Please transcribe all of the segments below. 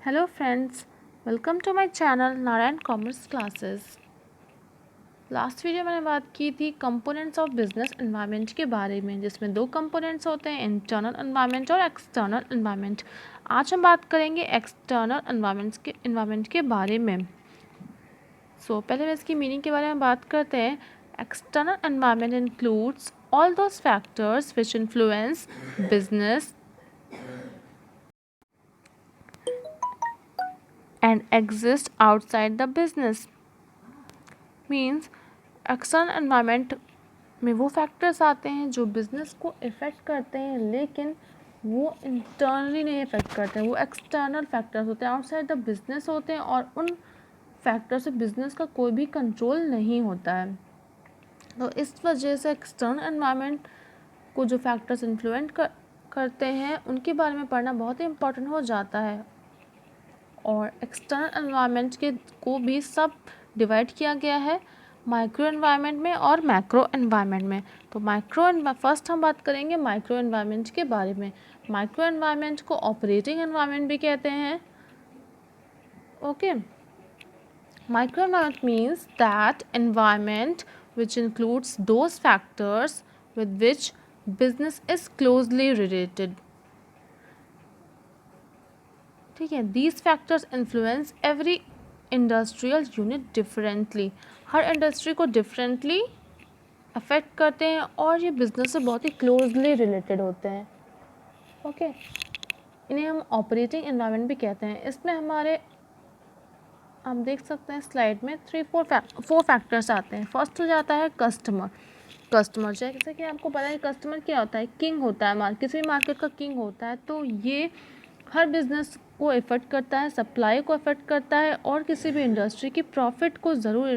Hello friends, welcome to my channel Narayan commerce classes. Last video मैंने बात की थी कंपोनेंट्स ऑफ बिजनेस एनवायरनमेंट के बारे में, जिसमें दो कंपोनेंट्स होते हैं, इंटरनल एनवायरनमेंट और एक्सटर्नल एनवायरनमेंट। आज हम बात करेंगे एक्सटर्नल एनवायरनमेंट के बारे में। पहले मैं इसकी मीनिंग के बारे में बात करते हैं। External environment includes all those factors which influence business and exist outside the business. Means external environment में वो फैक्टर्स आते हैं जो बिज़नेस को इफ़ेक्ट करते हैं, लेकिन वो इंटरनली नहीं इफ़ेक्ट करते हैं। वो एक्सटर्नल फैक्टर्स होते हैं, आउटसाइड द बिज़नेस होते हैं, और उन फैक्टर से बिज़नेस का कोई भी कंट्रोल नहीं होता है। तो इस वजह से एक्सटर्नल एनवायरनमेंट को जो फैक्टर्स इन्फ्लुएंस करते हैं उनके बारे में पढ़ना बहुत ही इम्पोर्टेंट हो जाता है। और एक्सटर्नल एनवायरनमेंट के को भी सब डिवाइड किया गया है माइक्रो एनवायरनमेंट में और मैक्रो एनवायरनमेंट में। तो फर्स्ट हम बात करेंगे माइक्रो एनवायरनमेंट के बारे में। माइक्रो एनवायरनमेंट को ऑपरेटिंग एनवायरनमेंट भी कहते हैं। Okay, micro environment means that environment which includes those factors with which business is closely related. ठीक है, these factors influence every industrial unit differently. Her industry को डिफरेंटली अफेक्ट करते हैं और ये बिजनेस से बहुत ही क्लोजली रिलेटेड होते हैं। ओके, इन्हें हम ऑपरेटिंग एनवायरनमेंट भी कहते हैं। इसमें हमारे आप देख सकते हैं स्लाइड में फोर फैक्टर्स आते हैं। फर्स्ट हो जाता है कस्टमर जैसे कि आपको पता है कस्टमर क्या होता है, किंग होता है, किसी भी मार्केट का किंग होता है। तो ये हर बिजनेस को इफ़ेक्ट करता है, सप्लाई को इफ़ेक्ट करता है, और किसी भी इंडस्ट्री की प्रॉफिट को ज़रूर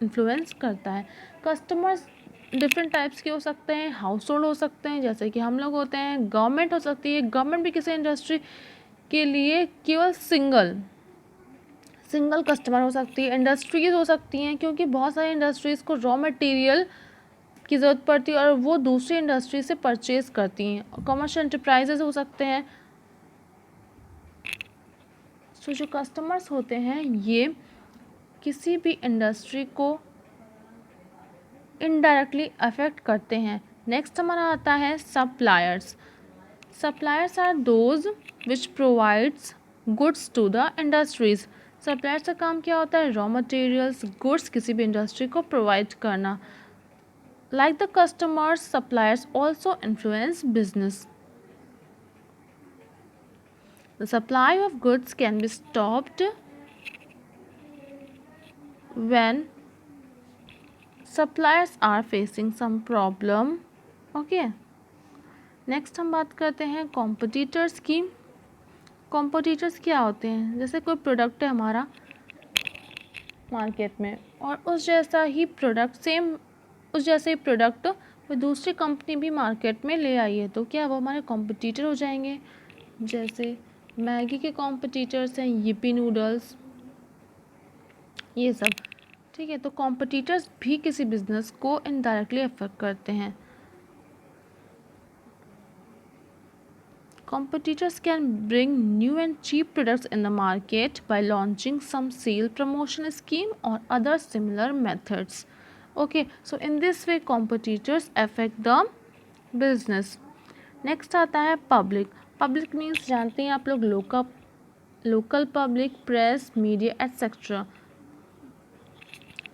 इन्फ्लुएंस करता है। कस्टमर्स डिफरेंट टाइप्स के हो सकते हैं, हाउस होल्ड हो सकते हैं जैसे कि हम लोग होते हैं, गवर्नमेंट हो सकती है। गवर्नमेंट भी किसी इंडस्ट्री के लिए केवल सिंगल कस्टमर हो सकती है। इंडस्ट्रीज़ हो सकती हैं क्योंकि बहुत सारी इंडस्ट्रीज़ को रॉ मटेरियल की ज़रूरत पड़ती है और वो दूसरी इंडस्ट्री से परचेज करती हैं। कमर्शियल एंटरप्राइजेज हो सकते हैं। तो जो कस्टमर्स होते हैं ये किसी भी इंडस्ट्री को इनडायरेक्टली अफेक्ट करते हैं। नेक्स्ट हमारा आता है suppliers. Suppliers are those which provides goods to the industries. Suppliers का काम क्या होता है, रॉ मटेरियल्स, गुड्स किसी भी इंडस्ट्री को प्रोवाइड करना। Like the customers, suppliers also influence business. The supply of goods can be stopped when suppliers are facing some problem. Okay. Next हम बात करते हैं कॉम्पिटिटर्स की। कॉम्पिटिटर्स क्या होते हैं, जैसे कोई प्रोडक्ट है हमारा मार्केट में और उस जैसे ही प्रोडक्ट कोई दूसरी कंपनी भी मार्केट में ले आई है, तो क्या वो हमारे कॉम्पिटिटर हो जाएंगे। जैसे मैगी के कॉम्पिटिटर्स हैं यिप्पी नूडल्स, ये सब। ठीक है, तो कॉम्पिटिटर्स भी किसी बिजनेस को इनडायरेक्टली अफेक्ट करते हैं। Competitors can bring new and cheap products in the market by launching some sale promotion scheme or other similar methods. Okay, so in this way competitors affect the business. Next आता है public. Public means जानते हैं आप लोग local public, press, media etc.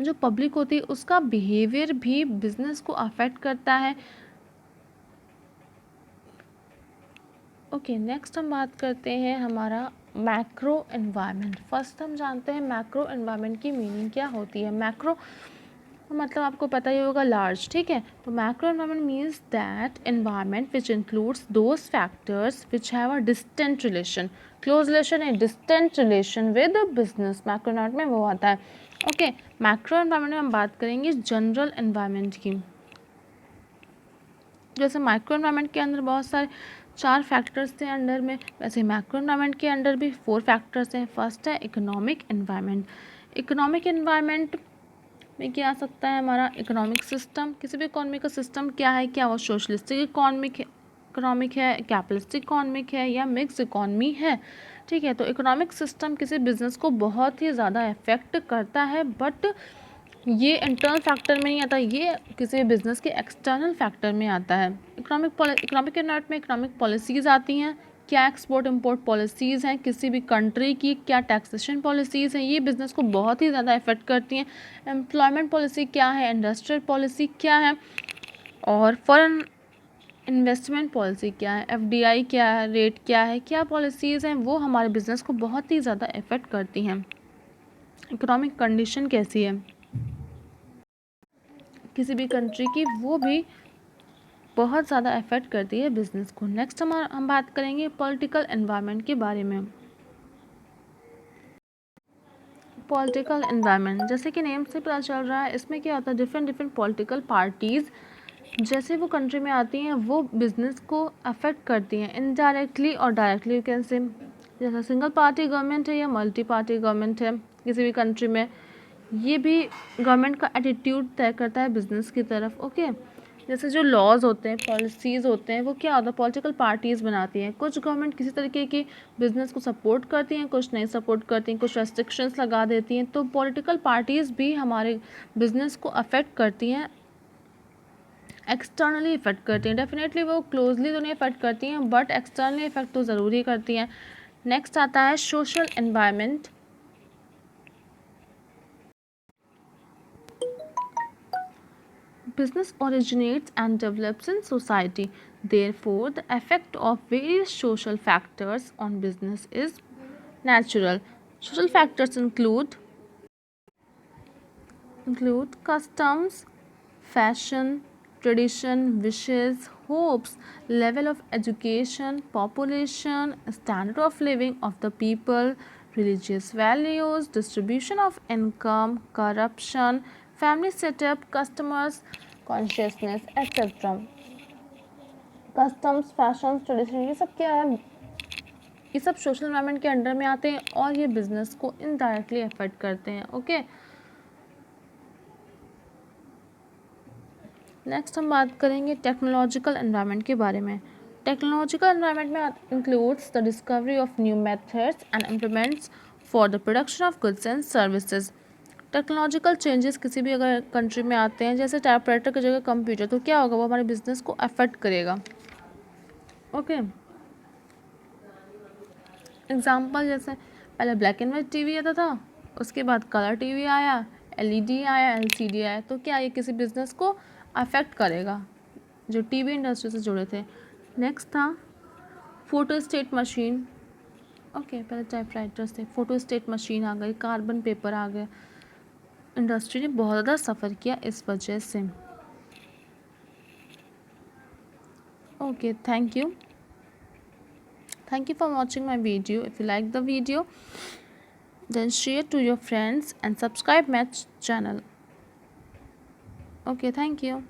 जो public होती है उसका बिहेवियर भी बिजनेस को अफेक्ट करता है। ओके, नेक्स्ट हम बात करते हैं हमारा मैक्रो एनवायरनमेंट। फर्स्ट हम जानते हैं मैक्रो एनवायरनमेंट की मीनिंग क्या होती है। मैक्रो मतलब आपको पता ही होगा लार्ज। ठीक है, तो macro environment means that environment which includes those factors which have a distant relation, close relation है, distant relation with business. Macro environment में वो आता है। ओके, मैक्रो एनवायरनमेंट में हम बात करेंगे जनरल एनवायरनमेंट की। जैसे माइक्रो एनवायरनमेंट के अंदर बहुत सारे 4 फैक्टर्स थे अंडर में, वैसे मैक्रो एनवायरनमेंट के अंडर भी 4 फैक्टर्स हैं। फर्स्ट है इकोनॉमिक एनवायरनमेंट। इकोनॉमिक एनवायरनमेंट में क्या आ सकता है हमारा इकोनॉमिक सिस्टम। किसी भी इकोनॉमी का सिस्टम क्या है, क्या वो सोशलिस्टिक इकोनॉमिक है, कैपिटलिस्टिक इकोनॉमिक है या मिक्स इकोनॉमी है। ठीक है, तो इकोनॉमिक सिस्टम किसी बिज़नेस को बहुत ही ज़्यादा इफ़ेक्ट करता है, बट ये इंटरनल फैक्टर में नहीं आता, ये किसी बिज़नेस के एक्सटर्नल फैक्टर में आता है। इकोनॉमिक एनवायरनमेंट में इकोनॉमिक पॉलिसीज़ आती हैं, क्या एक्सपोर्ट इम्पोर्ट पॉलिसीज़ हैं किसी भी कंट्री की, क्या टैक्सेशन पॉलिसीज़ हैं, ये बिज़नेस को बहुत ही ज़्यादा इफ़ेक्ट करती हैं। एम्प्लॉयमेंट पॉलिसी क्या है, इंडस्ट्रियल पॉलिसी क्या है, और फॉरेन इन्वेस्टमेंट पॉलिसी क्या है, एफडीआई क्या है, रेट क्या है, क्या पॉलिसीज़ हैं, वो हमारे बिज़नेस को बहुत ही ज़्यादा इफ़ेक्ट करती हैं। इकोनॉमिक कंडीशन कैसी है किसी भी कंट्री की, वो भी बहुत ज़्यादा इफ़ेक्ट करती है बिज़नेस को। नेक्स्ट हम बात करेंगे पॉलिटिकल एनवायरनमेंट के बारे में। पॉलिटिकल एनवायरनमेंट, जैसे कि नेम से पता चल रहा है, इसमें क्या होता है, डिफरेंट पॉलिटिकल पार्टीज़ जैसे वो कंट्री में आती हैं वो बिज़नेस को अफेक्ट करती हैं इनडायरेक्टली और डायरेक्टली। यू कैन से जैसे सिंगल पार्टी गवर्नमेंट है या मल्टी पार्टी गवर्नमेंट है किसी भी कंट्री में, ये भी गवर्नमेंट का एटीट्यूड तय करता है बिज़नेस की तरफ। ओके, जैसे जो लॉज होते हैं, पॉलिसीज़ होते हैं, वो क्या होता है, पॉलिटिकल पार्टीज़ बनाती हैं। कुछ गवर्नमेंट किसी तरीके की बिज़नेस को सपोर्ट करती हैं, कुछ नहीं सपोर्ट करती हैं, कुछ रेस्ट्रिक्शंस लगा देती हैं। तो पॉलिटिकल पार्टीज़ भी हमारे बिज़नेस को अफेक्ट करती हैं, एक्सटर्नली इफेक्ट करती हैं। डेफिनेटली वो क्लोजली तो नहीं इफेक्ट करती हैं, बट एक्सटर्नली इफेक्ट तो ज़रूर ही करती हैं। नेक्स्ट आता है social environment. Business originates and develops in society. Therefore, the effect of various social factors on business is natural. Social factors include customs, fashion, tradition, wishes, hopes, level of education, population, standard of living of the people, religious values, distribution of income, corruption, family setup, customers, consciousness, etc. Customs, fashion, tradition, ये सब क्या है, ये सब social environment के under में आते हैं और ये बिजनेस को इनडायरेक्टली अफेक्ट करते हैं। ओके, नेक्स्ट हम बात करेंगे टेक्नोलॉजिकल एनवायरनमेंट के बारे में। टेक्नोलॉजिकल एनवायरनमेंट में includes the discovery of new methods and implements for the production of goods and services. Technological changes किसी भी अगर कंट्री में आते हैं, जैसे टाइपराइटर की जगह कंप्यूटर, तो क्या होगा, वो हमारे बिजनेस को अफेक्ट करेगा। ओके, एग्जाम्पल जैसे पहले ब्लैक एंड वाइट टीवी आता था, उसके बाद कलर टीवी आया, एलईडी आया, एलसीडी आया, तो क्या ये किसी बिजनेस को अफेक्ट करेगा जो टीवी इंडस्ट्री से जुड़े थे। नेक्स्ट था फोटोस्टेट मशीन। ओके, पहले टाइपराइटर्स थे, फोटोस्टेट मशीन आ गई, कार्बन पेपर आ गया। इंडस्ट्री ने बहुत ज़्यादा सफ़र किया इस वजह से। Okay, thank you for watching my video. If you like the video, then share to your friends and subscribe my channel. Okay, thank you.